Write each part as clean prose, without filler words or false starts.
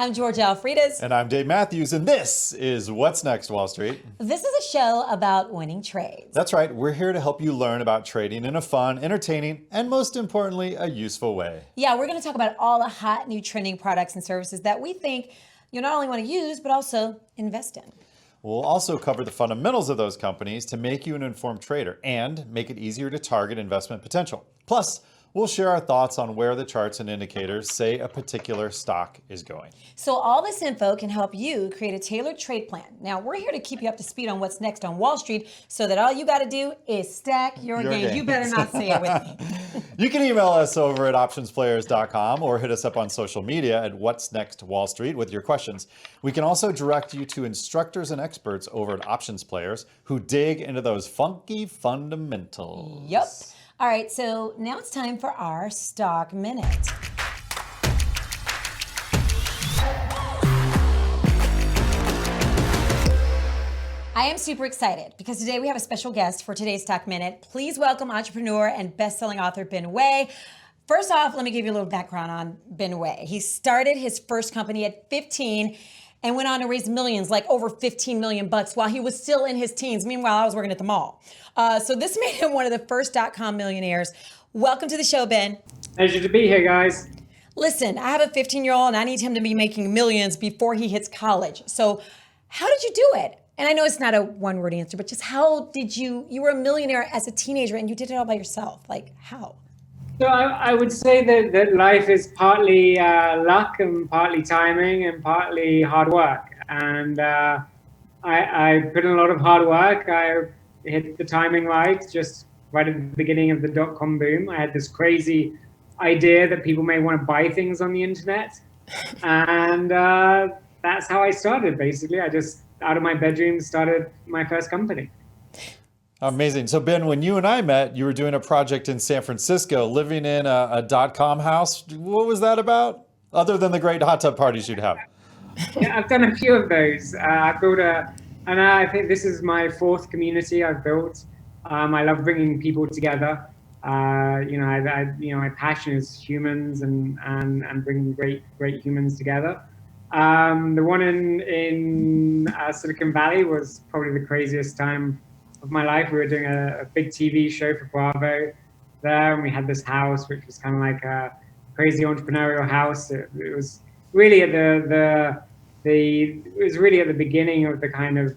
I'm Georgia Alfredas. And I'm Dave Mathews, and this is What's Next Wall Street. This is a show about winning trades. That's right, we're here to help you learn about trading in a fun, entertaining, and most importantly, a useful way. Yeah, we're going to talk about all the hot new trending products and services that we think you not only want to use, but also invest in. We'll also cover the fundamentals of those companies to make you an informed trader and make it easier to target investment potential. Plus, we'll share our thoughts on where the charts and indicators say a particular stock is going. So all this info can help you create a tailored trade plan. Now, we're here to keep you up to speed on what's next on Wall Street so that all you got to do is stack your game. You better not say it with me. You can email us over at OptionsPlayers.com or hit us up on social media at What's Next Wall Street with your questions. We can also direct you to instructors and experts over at Options Players who dig into those funky fundamentals. Yep. All right, so now it's time for our Stock Minute. I am super excited because today we have a special guest for today's Stock Minute. Please welcome entrepreneur and best-selling author Ben Way. First off, let me give you a little background on Ben Way. He started his first company at 15 and went on to raise millions, like over 15 million bucks while he was still in his teens. Meanwhile, I was working at the mall. So this made him one of the first .com millionaires. Welcome to the show, Ben. Pleasure to be here, guys. Listen, I have a 15-year-old and I need him to be making millions before he hits college. So how did you do it? And I know it's not a one-word answer, but just how did you were a millionaire as a teenager and you did it all by yourself. Like, how? So I would say that life is partly luck and partly timing and partly hard work. And I put in a lot of hard work. I hit the timing right, just right at the beginning of the dot-com boom. I had this crazy idea that people may want to buy things on the internet. And that's how I started, basically. I just, out of my bedroom, started my first company. Amazing. So Ben, when you and I met, you were doing a project in San Francisco, living in a .com house. What was that about? Other than the great hot tub parties you'd have. Yeah, I've done a few of those. I built and I think this is my fourth community I've built. I love bringing people together. My passion is humans and bringing great humans together. The one in Silicon Valley was probably the craziest time of my life. We were doing a big TV show for Bravo there, and we had this house which was kind of like a crazy entrepreneurial house. It was really at the beginning of the kind of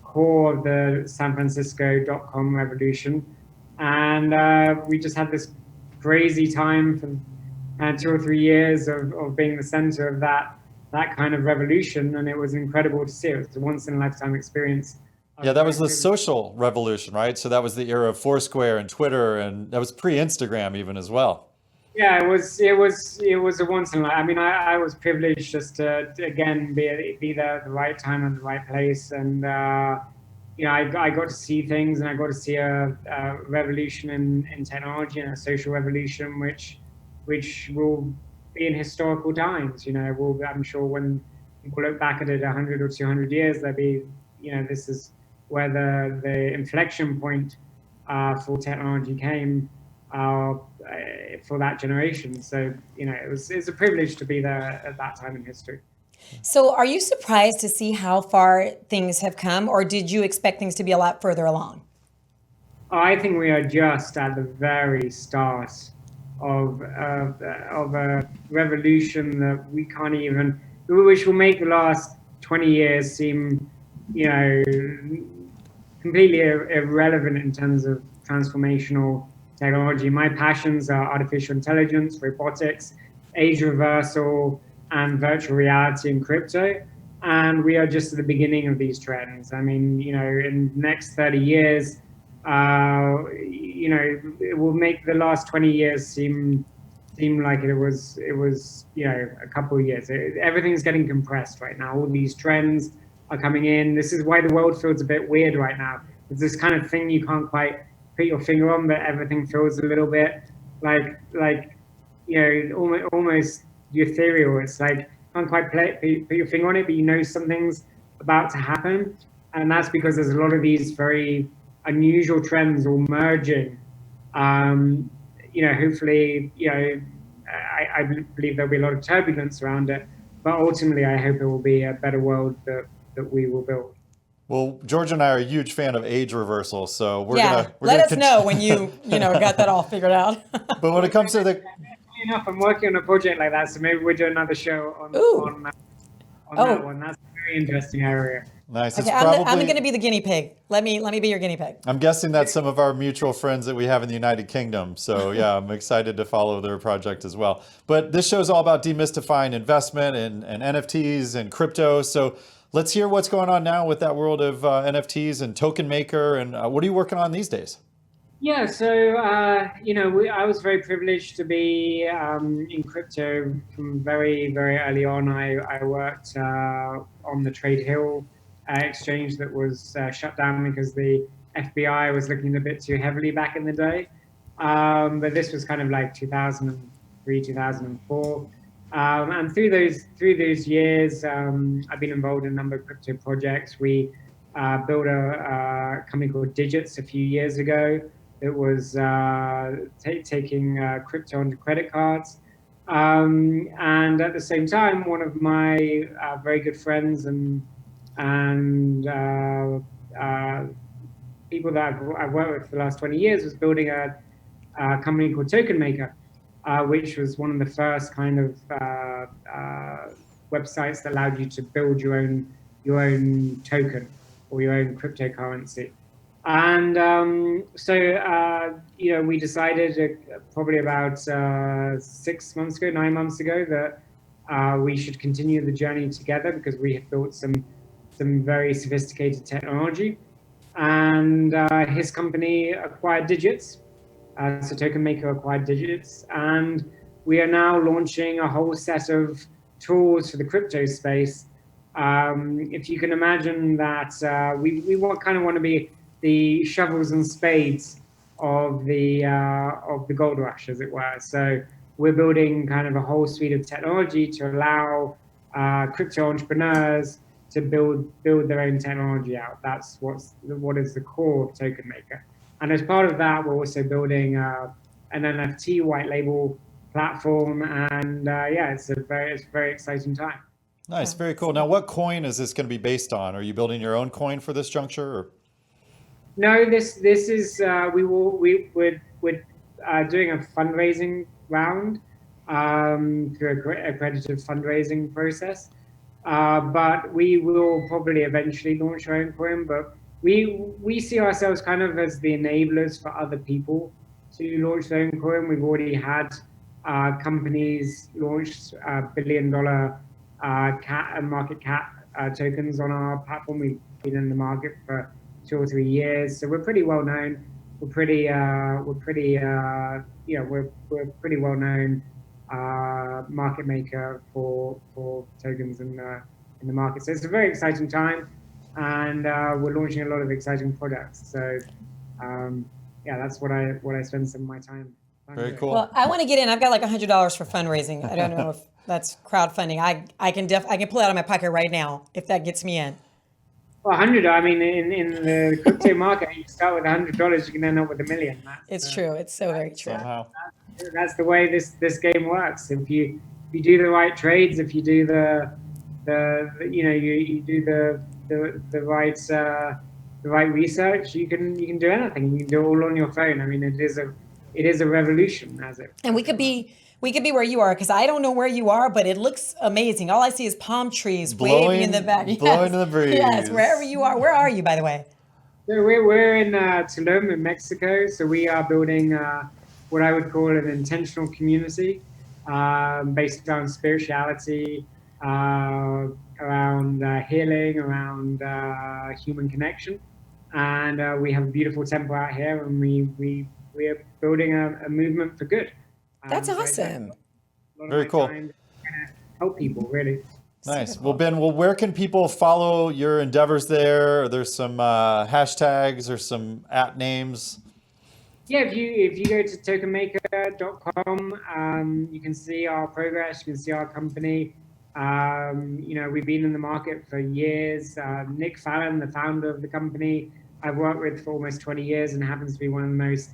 core of the San Francisco .com revolution, and we just had this crazy time for 2 or 3 years of being the center of that kind of revolution, and it was incredible to see. It was a once in a lifetime experience. Yeah, that was the social revolution, right? So that was the era of Foursquare and Twitter, and that was pre-Instagram even as well. Yeah, it was a once in a lifetime. I mean, I was privileged just to again be there at the right time and the right place, and I got to see things, and I got to see a revolution in technology and a social revolution, which will be in historical times. I'm sure when people look back at it 100 or 200 years, there'll be, this is where the inflection point for technology came for that generation. So, it's a privilege to be there at that time in history. So are you surprised to see how far things have come, or did you expect things to be a lot further along? I think we are just at the very start of a revolution that we can't even, which will make the last 20 years seem, completely irrelevant in terms of transformational technology. My passions are artificial intelligence, robotics, age reversal, and virtual reality and crypto. And we are just at the beginning of these trends. I mean, in the next 30 years, it will make the last 20 years seem like it was a couple of years. Everything's getting compressed right now. All these trends are coming in. This is why the world feels a bit weird right now. It's this kind of thing you can't quite put your finger on, but everything feels a little bit like almost ethereal. It's like you can't quite put your finger on it, but something's about to happen, and that's because there's a lot of these very unusual trends all merging. Hopefully, I believe there'll be a lot of turbulence around it, but ultimately, I hope it will be a better world that we will build. Well, George and I are a huge fan of age reversal, so we're Yeah, gonna let us know when you got that all figured out. But when it comes to the Enough, I'm working on a project like that, so maybe we'll do another show Ooh. on that Oh, one. That's a very interesting area. nice, okay. it's I'm probably. going to be the guinea pig. Let me be your guinea pig. I'm guessing that's some of our mutual friends that we have in the United Kingdom. So yeah, I'm excited to follow their project as well. But this show is all about demystifying investment and NFTs and crypto. So let's hear what's going on now with that world of NFTs and token maker. And what are you working on these days? Yeah, so I was very privileged to be in crypto from very, very early on. I worked on the Trade Hill exchange that was shut down because the FBI was looking a bit too heavily back in the day. But this was kind of like 2003, 2004. And through those years, I've been involved in a number of crypto projects. We built a company called Digits a few years ago. It was taking crypto onto credit cards. And at the same time, one of my very good friends and people that I've worked with for the last 20 years was building a company called Token Maker, which was one of the first kind of websites that allowed you to build your own token or your own cryptocurrency. And we decided probably about 9 months ago that we should continue the journey together because we had built some very sophisticated technology. And his company acquired Digits. So Token Maker acquired Digits. And we are now launching a whole set of tools for the crypto space. If you can imagine that we kind of want to be the shovels and spades of the gold rush, as it were. So we're building kind of a whole suite of technology to allow crypto entrepreneurs to build their own technology out. That's what is the core of Token Maker. And as part of that, we're also building an NFT white label platform. And it's a very exciting time. Nice, very cool. Now, what coin is this going to be based on? Are you building your own coin for this juncture? Or? No, this is we're doing a fundraising round through a accredited fundraising process, but we will probably eventually launch our own coin. But we see ourselves kind of as the enablers for other people to launch their own coin. We've already had companies launch $1 billion market cap tokens on our platform. We've been in the market for 2 or 3 years, so we're pretty well known. We're pretty well known market maker for tokens in the market. So it's a very exciting time, and we're launching a lot of exciting products. So that's what I spend some of my time. Very cool. Well, I want to get in. I've got like $100 for fundraising. I don't know if that's crowdfunding. I can pull it out of my pocket right now if that gets me in. Well, 100. I mean, in the crypto market, you start with $100, you can end up with $1 million. It's true. It's so very true. That's the way this game works. If you do the right trades, if you do the right research, you can do anything. You can do it all on your phone. I mean, it is a revolution, as it. And we could be where you are, because I don't know where you are, but it looks amazing. All I see is palm trees waving in the back. Blowing in the breeze. Yes, wherever you are. Where are you, by the way? So we're in Tulum in Mexico. So we are building what I would call an intentional community based around spirituality, around healing, around human connection. And we have a beautiful temple out here, and we are building a movement for good. That's awesome. Very cool. Help people, really. Nice. Well, Ben, where can people follow your endeavors there? There's some hashtags or some @names. Yeah, if you go to tokenmaker.com, you can see our progress. You can see our company. We've been in the market for years. Nick Fallon, the founder of the company, I've worked with for almost 20 years and happens to be one of the most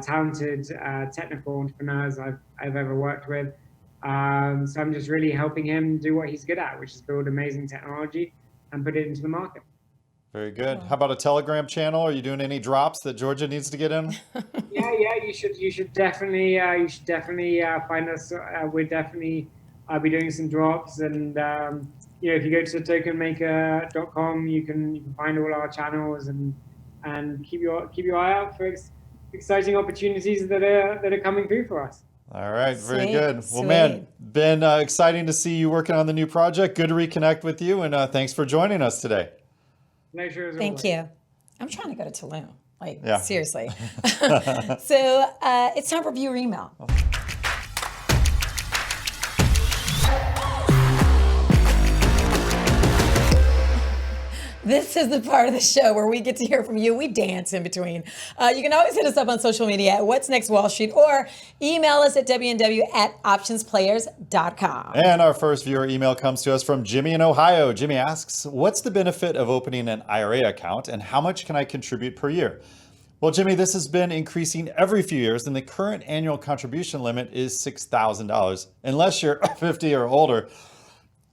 talented technical entrepreneurs I've ever worked with. So I'm just really helping him do what he's good at, which is build amazing technology and put it into the market. Very good. How about a Telegram channel? Are you doing any drops that Georgia needs to get in? Yeah, you should definitely find us. We're definitely I'll be doing some drops, and if you go to tokenmaker.com, you can find all our channels, and keep your eye out for exciting opportunities that are coming through for us. All right, very Sweet, good. Well, sweet. man, Ben, exciting to see you working on the new project. Good to reconnect with you, and thanks for joining us today. Pleasure as Thank always. you. I'm trying to go to Tulum. Yeah. Seriously. So it's time for viewer email. This is the part of the show where we get to hear from you. We dance in between. You can always hit us up on social media at What's Next Wall Street or email us at WNW@OptionsPlayers.com. And our first viewer email comes to us from Jimmy in Ohio. Jimmy asks, what's the benefit of opening an IRA account and how much can I contribute per year? Well, Jimmy, this has been increasing every few years and the current annual contribution limit is $6,000. Unless you're 50 or older.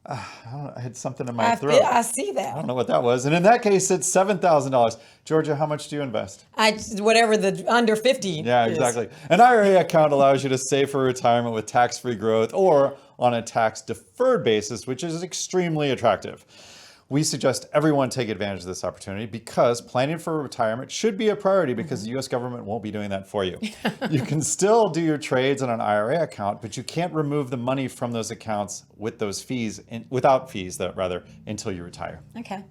I had something in my throat. I see that. I don't know what that was. And in that case, it's $7,000. Georgia, how much do you invest? Whatever the under 50. Yeah, is. exactly. An IRA account allows you to save for retirement with tax-free growth or on a tax-deferred basis, which is extremely attractive. We suggest everyone take advantage of this opportunity because planning for retirement should be a priority because the U.S. government won't be doing that for you. You can still do your trades on an IRA account, but you can't remove the money from those accounts with those fees, without fees, until you retire. Okay.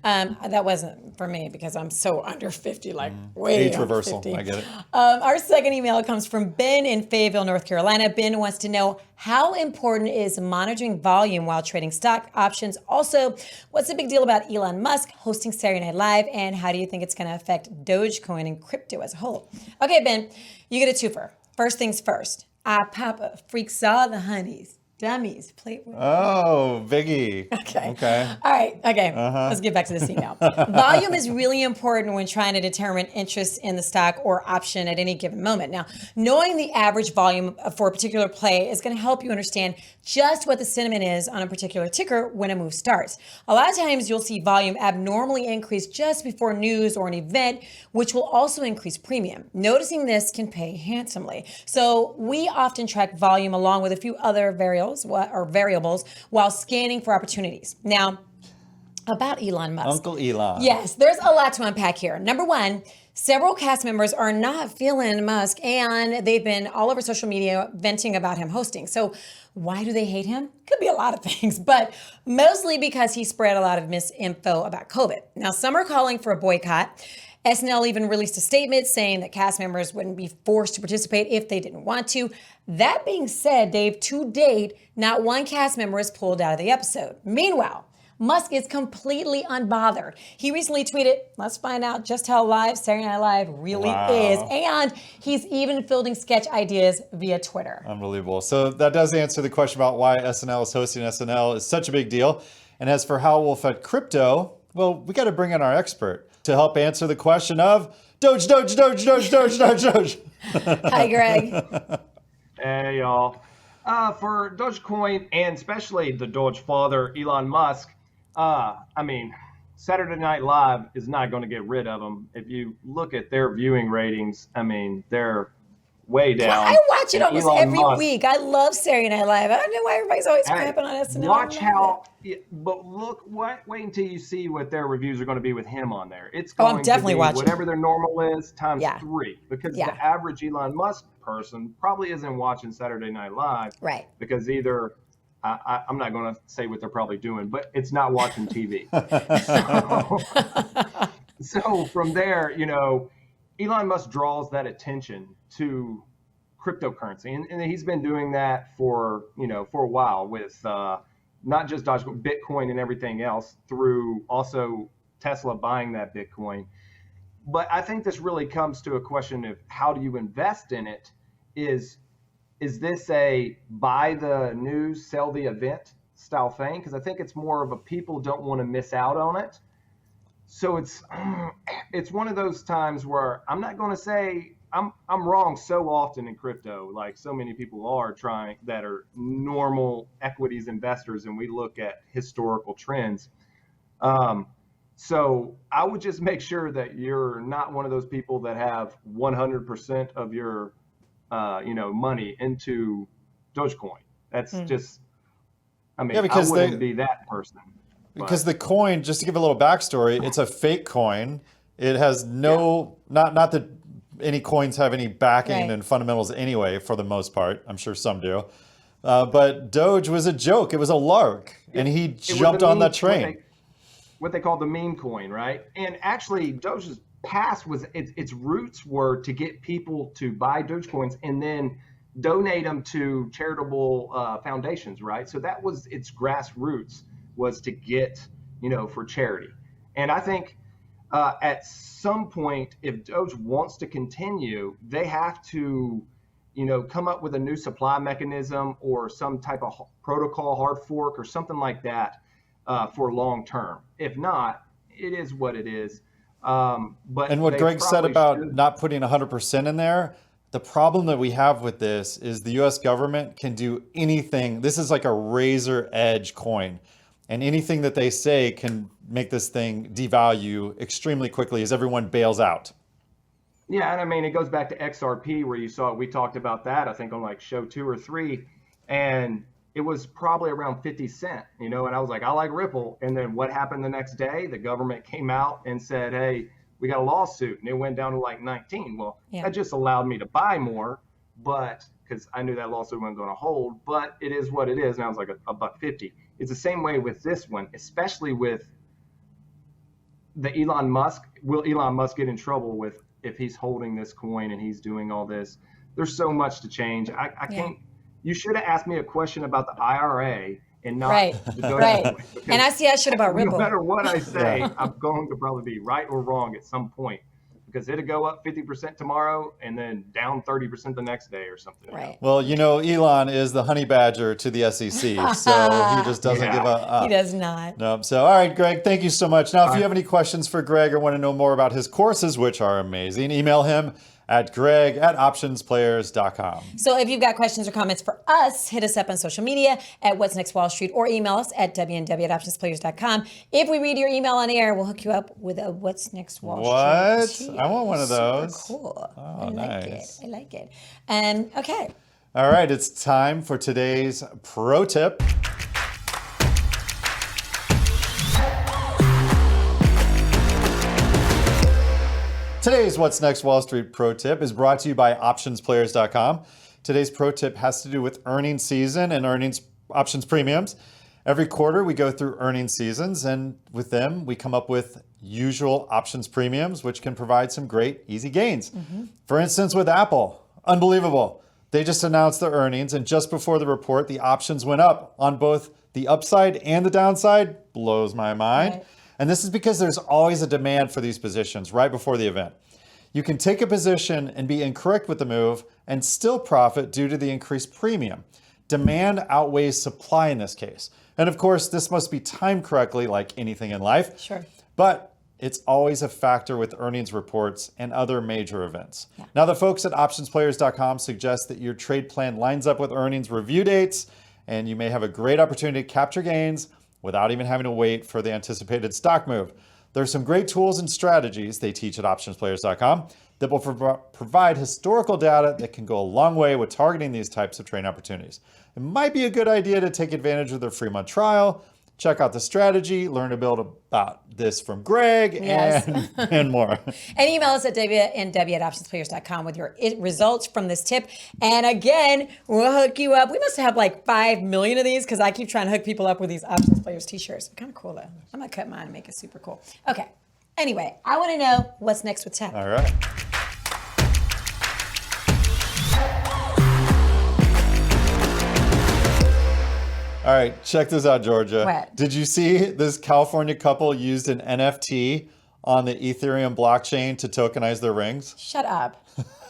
That wasn't for me because I'm so under 50, like way Age under reversal, 50. I get it. Our second email comes from Ben in Fayetteville, North Carolina. Ben wants to know how important is monitoring volume while trading stock options? Also, what's the big deal about Elon Musk hosting Saturday Night Live, and how do you think it's going to affect Dogecoin and crypto as a whole? Okay, Ben, you get a twofer. First things first. Papa freaks all the honeys. Dummies. Play with. Oh, biggie. Okay. All right. Okay. Let's get back to this email. Volume is really important when trying to determine interest in the stock or option at any given moment. Now, knowing the average volume for a particular play is going to help you understand just what the sentiment is on a particular ticker when a move starts. A lot of times you'll see volume abnormally increase just before news or an event, which will also increase premium. Noticing this can pay handsomely. So we often track volume along with a few other variables while scanning for opportunities. Now, about Elon Musk. Uncle Elon. Yes, there's a lot to unpack here. Number one, several cast members are not feeling Musk, and they've been all over social media venting about him hosting. So why do they hate him? Could be a lot of things, but mostly because he spread a lot of misinfo about COVID. Now, some are calling for a boycott. SNL even released a statement saying that cast members wouldn't be forced to participate if they didn't want to. That being said, Dave, to date, not one cast member is pulled out of the episode. Meanwhile, Musk is completely unbothered. He recently tweeted, let's find out just how live Saturday Night Live really is. And he's even fielding sketch ideas via Twitter. Unbelievable. So that does answer the question about why SNL is hosting SNL is such a big deal. And as for how it will affect crypto, well, we got to bring in our expert to help answer the question of Doge. Hi, Greg. Hey, y'all. For Dogecoin and especially the Doge father, Elon Musk, Saturday Night Live is not going to get rid of them. If you look at their viewing ratings, they're way down. I watch it And almost Elon every Musk- week. I love Saturday Night Live. I don't know why everybody's always crapping on SNL. Watch how, but wait until you see what their reviews are going to be with him on there. It's going I'm definitely to be watching. whatever their normal is times Yeah. 3, because Yeah. the average Elon Musk person probably isn't watching Saturday Night Live. Right. Because either I'm not going to say what they're probably doing, but it's not watching TV. So from there, Elon Musk draws that attention to cryptocurrency, and he's been doing that for a while with not just Dogecoin, Bitcoin and everything else, through also Tesla buying that Bitcoin. But I think this really comes to a question of how do you invest in it? Is this a buy the news, sell the event style thing? Because I think it's more of a people don't want to miss out on it. So it's one of those times where I'm not going to say I'm wrong so often in crypto, like so many people are trying that are normal equities investors, and we look at historical trends. So I would just make sure that you're not one of those people that have 100% of your money into Dogecoin. That's just, I mean, I wouldn't be that person. Because the coin, just to give a little backstory, it's a fake coin. It has not that any coins have any backing and fundamentals anyway, for the most part. I'm sure some do. But Doge was a joke. It was a lark. And he jumped on that train. What they call the meme coin, right? And actually, Doge's past was its roots were to get people to buy Dogecoins and then donate them to charitable foundations, right? So that was its grassroots, was to get, for charity. And I think at some point, if Doge wants to continue, they have to, come up with a new supply mechanism or some type of protocol hard fork or something like that for long term. If not, it is what it is. But and what Greg said about not putting 100% in there, the problem that we have with this is the US government can do anything. This is like a razor edge coin. And anything that they say can make this thing devalue extremely quickly as everyone bails out. Yeah, and I mean, it goes back to XRP where we talked about that, I think on like show 2 or 3. And it was probably around 50 cents, and I was like, I like Ripple. And then what happened the next day? The government came out and said, hey, we got a lawsuit, and it went down to like 19. Well, that just allowed me to buy more, but because I knew that lawsuit wasn't going to hold, but it is what it is. And I was like $1.50. It's the same way with this one, especially with the Elon Musk. Will Elon Musk get in trouble if he's holding this coin and he's doing all this? There's so much to change. I can't. You should have asked me a question about the IRA and not the Dogecoin. And I should about Ripple. No matter what I say, I'm going to probably be right or wrong at some point, because it'll go up 50% tomorrow and then down 30% the next day or something. Right. Well, Elon is the honey badger to the SEC, so he just doesn't give up. He does not. No. So, all right, Greg, thank you so much. Now, if you have any questions for Greg or want to know more about his courses, which are amazing, email him at greg@OptionsPlayers.com. So if you've got questions or comments for us, hit us up on social media at What's Next Wall Street or email us at WNW@OptionsPlayers.com. If we read your email on air, we'll hook you up with a What's Next Wall Street. What? I want one of those. Super cool. Oh, I like nice. it. I like it. Okay. All right, it's time for today's pro tip. Today's What's Next Wall Street pro tip is brought to you by OptionsPlayers.com. Today's pro tip has to do with earnings season and earnings options premiums. Every quarter we go through earnings seasons, and with them we come up with usual options premiums, which can provide some great easy gains. For instance, with Apple, unbelievable. They just announced their earnings, and just before the report, the options went up on both the upside and the downside. Blows my mind. Right. And this is because there's always a demand for these positions right before the event. You can take a position and be incorrect with the move and still profit due to the increased premium. Demand outweighs supply in this case. And of course, this must be timed correctly like anything in life. Sure. But it's always a factor with earnings reports and other major events. Now, the folks at OptionsPlayers.com suggest that your trade plan lines up with earnings review dates, and you may have a great opportunity to capture gains without even having to wait for the anticipated stock move. There's some great tools and strategies they teach at OptionsPlayers.com that will provide historical data that can go a long way with targeting these types of trading opportunities. It might be a good idea to take advantage of their free month trial, check out the strategy, learn a bit about this from Greg, and more. And email us at WNW@OptionsPlayers.com with your results from this tip. And again, we'll hook you up. We must have like 5 million of these because I keep trying to hook people up with these Options Players t-shirts. Kind of cool though. I'm going to cut mine and make it super cool. Okay. Anyway, I want to know what's next with tech. All right. All right, check this out, Georgia. What? Did you see this California couple used an NFT on the Ethereum blockchain to tokenize their rings? Shut up.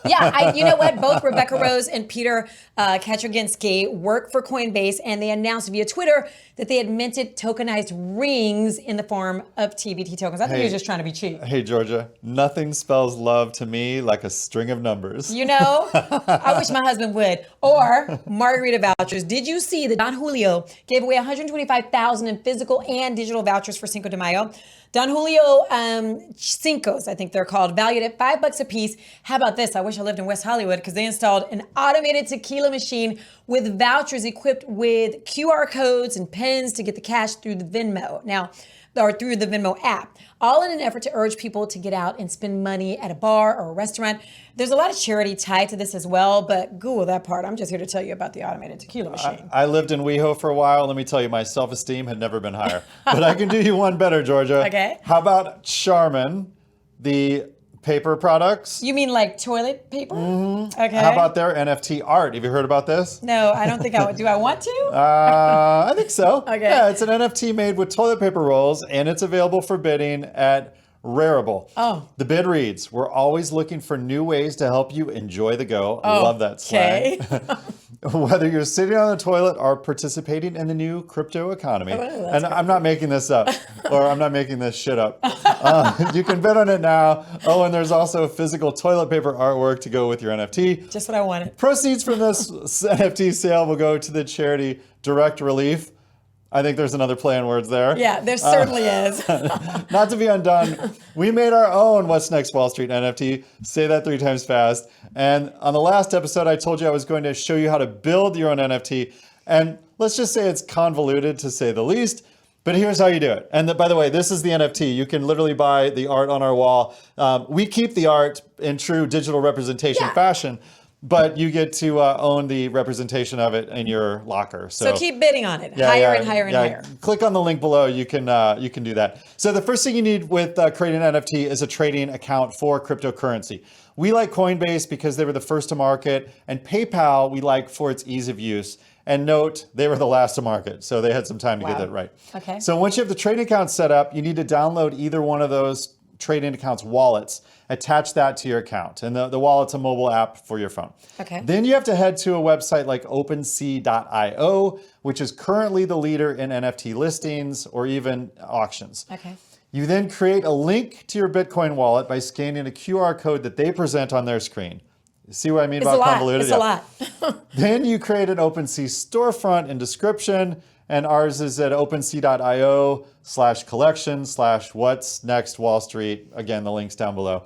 Yeah, you know what? Both Rebecca Rose and Peter Kaczorginski work for Coinbase, and they announced via Twitter that they had minted tokenized rings in the form of TBT tokens. I think he was just trying to be cheap. Hey, Georgia, nothing spells love to me like a string of numbers. You know, I wish my husband would. Or margarita vouchers. Did you see that Don Julio gave away 125,000 in physical and digital vouchers for Cinco de Mayo? Don Julio Cincos, I think they're called, valued at $5 a piece. How about this? I wish I lived in West Hollywood because they installed an automated tequila machine with vouchers equipped with QR codes and pins to get the cash through the Venmo. Now, or through the Venmo app, all in an effort to urge people to get out and spend money at a bar or a restaurant. There's a lot of charity tied to this as well, but Google that part. I'm just here to tell you about the automated tequila machine. I lived in WeHo for a while. Let me tell you, my self-esteem had never been higher. But I can do you one better, Georgia. Okay. How about Charmin, the paper products? You mean like toilet paper? Mm-hmm. Okay. How about their NFT art? Have you heard about this? No, I don't think I would. Do I want to? I think so. Okay. Yeah, it's an NFT made with toilet paper rolls, and it's available for bidding at Rarible. Oh. The bid reads, we're always looking for new ways to help you enjoy the go. Love that slang. Whether you're sitting on the toilet or participating in the new crypto economy. And I'm not making this up, or I'm not making this shit up. You can bid on it now. Oh, and there's also physical toilet paper artwork to go with your NFT. Just what I wanted. Proceeds from this NFT sale will go to the charity Direct Relief. I think there's another play on words there. Yeah, there certainly is. Not to be undone, we made our own What's Next Wall Street NFT. Say that 3 times fast. And on the last episode, I told you I was going to show you how to build your own NFT. And let's just say it's convoluted to say the least. But here's how you do it. And by the way, this is the NFT. You can literally buy the art on our wall. We keep the art in true digital representation fashion. But you get to own the representation of it in your locker. So keep bidding on it. Higher and higher. Click on the link below. You can do that. So the first thing you need with creating an NFT is a trading account for cryptocurrency. We like Coinbase because they were the first to market, and PayPal we like for its ease of use. And note, they were the last to market, so they had some time to get that right. Okay. So once you have the trading account set up, you need to download either one of those trading accounts wallets, attach that to your account. And the wallet's a mobile app for your phone. Okay. Then you have to head to a website like OpenSea.io, which is currently the leader in NFT listings or even auctions. Okay. You then create a link to your Bitcoin wallet by scanning a QR code that they present on their screen. See what I mean about convoluted? It's a lot. Then you create an OpenSea storefront and description. And ours is at OpenSea.io/collection/What's Next Wall Street. Again, the link's down below.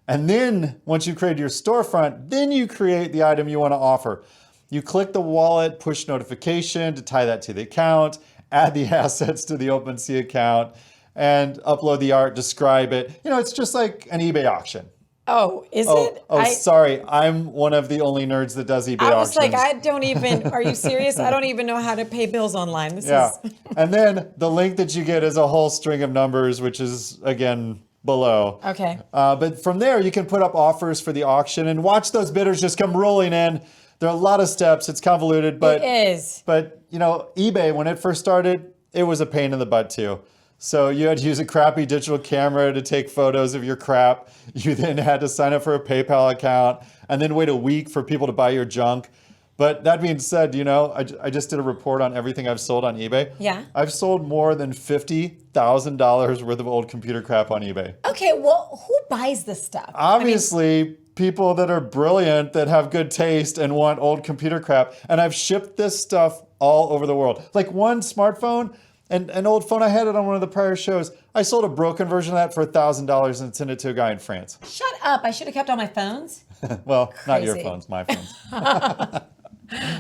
And then once you've created your storefront, then you create the item you want to offer. You click the wallet push notification to tie that to the account, add the assets to the OpenSea account, and upload the art, describe it. You know, it's just like an eBay auction. Oh, is it? Sorry. I'm one of the only nerds that does eBay auctions. I was like, I don't even, are you serious? I don't even know how to pay bills online. This is... And then the link that you get is a whole string of numbers, which is, again, below. Okay. But from there, you can put up offers for the auction and watch those bidders just come rolling in. There are a lot of steps. It's convoluted, but... It is. But, you know, eBay, when it first started, it was a pain in the butt, too. So you had to use a crappy digital camera to take photos of your crap. You then had to sign up for a PayPal account and then wait a week for people to buy your junk. But that being said, you know, I just did a report on everything I've sold on eBay. Yeah. I've sold more than $50,000 worth of old computer crap on eBay. Okay, well, who buys this stuff? Obviously, people that are brilliant, that have good taste and want old computer crap. And I've shipped this stuff all over the world. Like one smartphone... And an old phone, I had it on one of the prior shows. I sold a broken version of that for $1,000 and sent it to a guy in France. Shut up. I should have kept all my phones. Well, not your phones, my phones.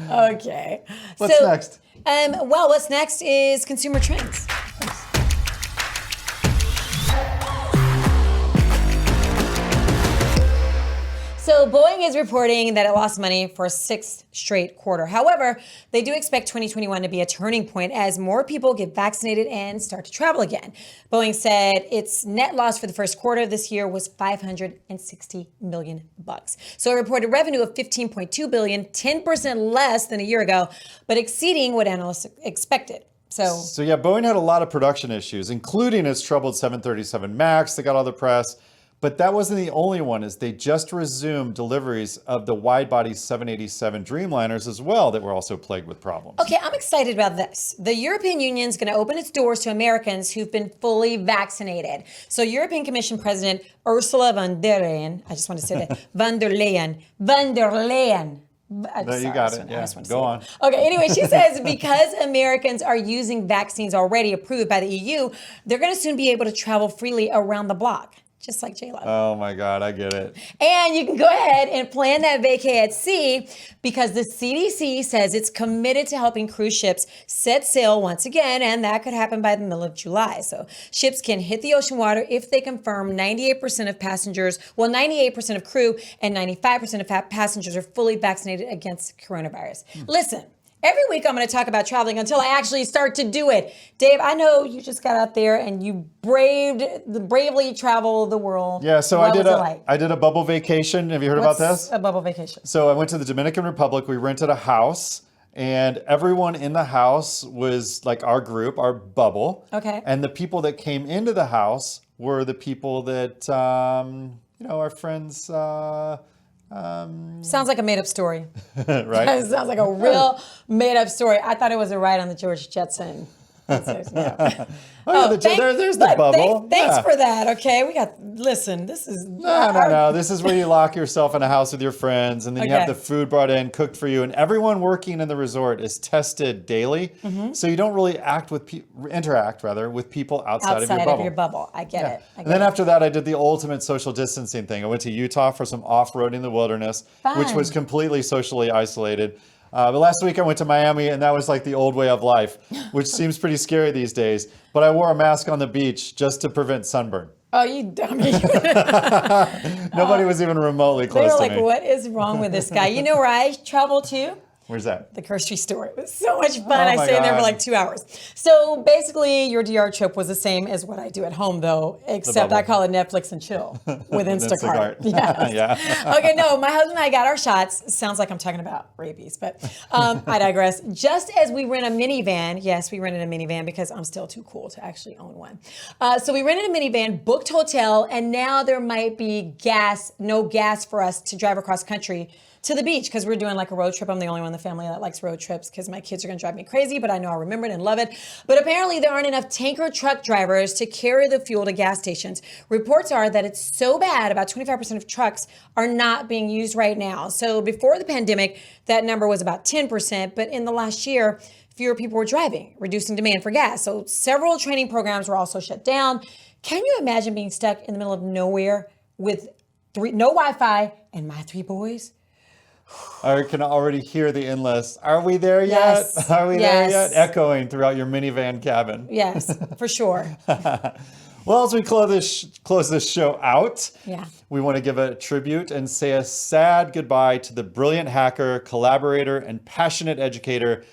Okay. What's next? Well, what's next is consumer trends. So Boeing is reporting that it lost money for a 6th straight quarter. However, they do expect 2021 to be a turning point as more people get vaccinated and start to travel again. Boeing said its net loss for the first quarter of this year was $560 million. So it reported revenue of $15.2 billion, 10% less than a year ago, but exceeding what analysts expected. So yeah, Boeing had a lot of production issues, including its troubled 737 MAX that got all the press. But that wasn't the only one, as they just resumed deliveries of the wide-body 787 Dreamliners as well that were also plagued with problems. Okay, I'm excited about this. The European Union is going to open its doors to Americans who've been fully vaccinated. So European Commission President Ursula von der Leyen, I just want to say that, von der Leyen. You got it. Yeah, go on. Okay, anyway, she says because Americans are using vaccines already approved by the EU, they're going to soon be able to travel freely around the block. Just like J-Lo. Oh my God, I get it. And you can go ahead and plan that vacay at sea because the CDC says it's committed to helping cruise ships set sail once again, and that could happen by the middle of July. So ships can hit the ocean water if they confirm 98% of passengers, 98% of crew and 95% of passengers are fully vaccinated against coronavirus. Listen. Every week I'm going to talk about traveling until I actually start to do it. Dave, I know you just got out there and you bravely travel the world. Yeah, so What was it I like? did a bubble vacation. Have you heard about this? A bubble vacation. So I went to the Dominican Republic. We rented a house, and everyone in the house was like our group, our bubble. Okay. And the people that came into the house were the people that, our friends. Sounds like a made-up story. Right? It sounds like a real made-up story. I thought it was a ride on the George Jetson. There's the bubble. Thanks Yeah. for that. Okay, listen, this is No. This is where you lock yourself in a house with your friends, and then you have Okay. the food brought in, cooked for you, and everyone working in the resort is tested daily, so you don't really interact with people outside of your bubble. I get it. And then after that, I did the ultimate social distancing thing. I went to Utah for some off-roading in the wilderness, which Fun. was completely socially isolated. But last week I went to Miami, and that was like the old way of life, which seems pretty scary these days. But I wore a mask on the beach just to prevent sunburn. Oh, you dummy. Nobody was even remotely They close were to like, me. what is wrong with this guy? You know where I travel to? Where's that? The grocery store. It was so much fun. Oh I my stayed there for God. like 2 hours. So basically, your DR trip was the same as what I do at home, though, except I bubble. call it Netflix and chill with Instacart. Instacart. Yes. Yeah. Okay, no, my husband and I got our shots. Sounds like I'm talking about rabies, but I digress. Just as we rent a minivan, yes, we rented a minivan because I'm still too cool to actually own one. So we rented a minivan, booked hotel, and now there might be no gas for us to drive across country to the beach because we're doing like a road trip. I'm the only one in the family that likes road trips because my kids are going to drive me crazy, but I know I remember it and love it. But apparently there aren't enough tanker truck drivers to carry the fuel to gas stations. Reports are that it's so bad, about 25% of trucks are not being used right now. So before the pandemic, that number was about 10%, but in the last year, fewer people were driving, reducing demand for gas. So several training programs were also shut down. Can you imagine being stuck in the middle of nowhere with no Wi-Fi and my 3 boys? I can already hear the endless. Are we there yet? Yes. Are we Yes. there yet? Echoing throughout your minivan cabin. Yes, for sure. Well, as we close this show out, Yeah. we want to give a tribute and say a sad goodbye to the brilliant hacker, collaborator, and passionate educator,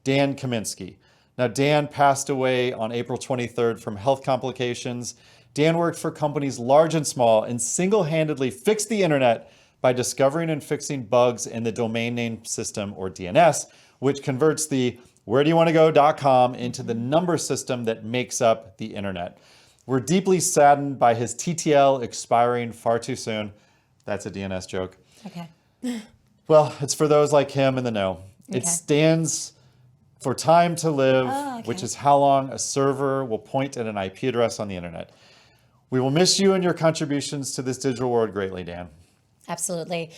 Dan Kaminsky. Now, Dan passed away on April 23rd from health complications. Dan worked for companies large and small and single-handedly fixed the internet by discovering and fixing bugs in the domain name system, or DNS, which converts the wheredoyouwannago.com into the number system that makes up the internet. We're deeply saddened by his TTL expiring far too soon. That's a DNS joke. Okay. Well, it's for those like him in the know. Okay. It stands for time to live, okay. which is how long a server will point at an IP address on the internet. We will miss you and your contributions to this digital world greatly, Dan. Absolutely.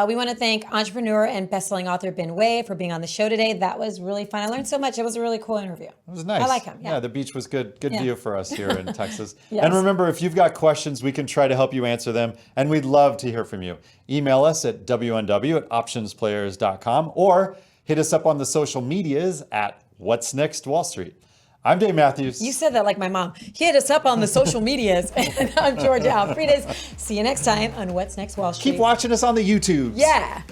We want to thank entrepreneur and best-selling author Ben Way for being on the show today. That was really fun. I learned so much. It was a really cool interview. It was nice. I like him. Yeah. The beach was good. Good Yeah. view for us here in Texas. Yes. And remember, if you've got questions, we can try to help you answer them. And we'd love to hear from you. Email us at WNW@OptionsPlayers.com or hit us up on the social medias at What's Next Wall Street. I'm Dave Mathews. You said that like my mom. Hit us up on the social medias. And I'm Georgia Alfredas. See you next time on What's Next Wall Street. Keep watching us on the YouTubes. Yeah.